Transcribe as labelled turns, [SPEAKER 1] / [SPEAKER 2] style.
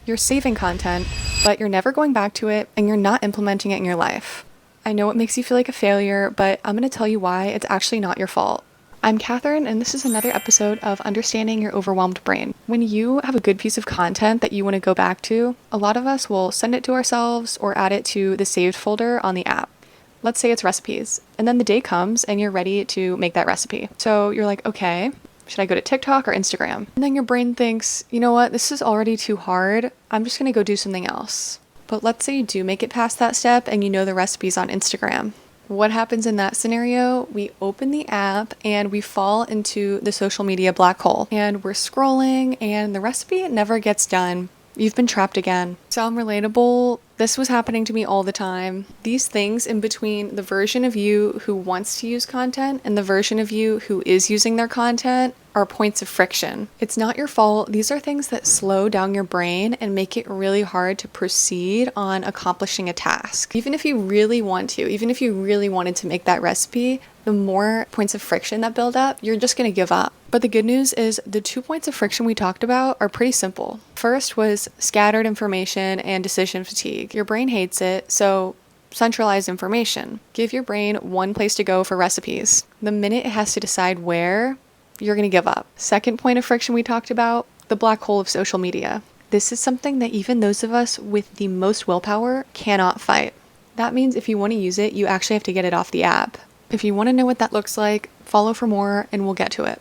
[SPEAKER 1] You're saving content, but you're never going back to it and you're not implementing it in your life. I know it makes you feel like a failure, but I'm going to tell you why it's actually not your fault. I'm Catherine, and this is another episode of Understanding Your Overwhelmed Brain. When you have a good piece of content that you want to go back to, a lot of us will send it to ourselves or add it to the saved folder on the app. Let's say it's recipes, and then the day comes and you're ready to make that recipe. So you're like, okay, should I go to TikTok or Instagram? And then your brain thinks, you know what, this is already too hard. I'm just going to go do something else. But let's say you do make it past that step and you know the recipes on Instagram. What happens in that scenario? We open the app and we fall into the social media black hole. And we're scrolling and the recipe never gets done. You've been trapped again. Sound relatable? This was happening to me all the time. These things in between the version of you who wants to use content and the version of you who is using their content are points of friction. It's not your fault. These are things that slow down your brain and make it really hard to proceed on accomplishing a task. Even if you really want to, even if you really wanted to make that recipe, the more points of friction that build up, you're just going to give up. But the good news is the 2 points of friction we talked about are pretty simple. First was scattered information and decision fatigue. Your brain hates it, so centralize information. Give your brain one place to go for recipes. The minute it has to decide where, you're going to give up. Second point of friction we talked about, the black hole of social media. This is something that even those of us with the most willpower cannot fight. That means if you want to use it, you actually have to get it off the app. If you want to know what that looks like, follow for more and we'll get to it.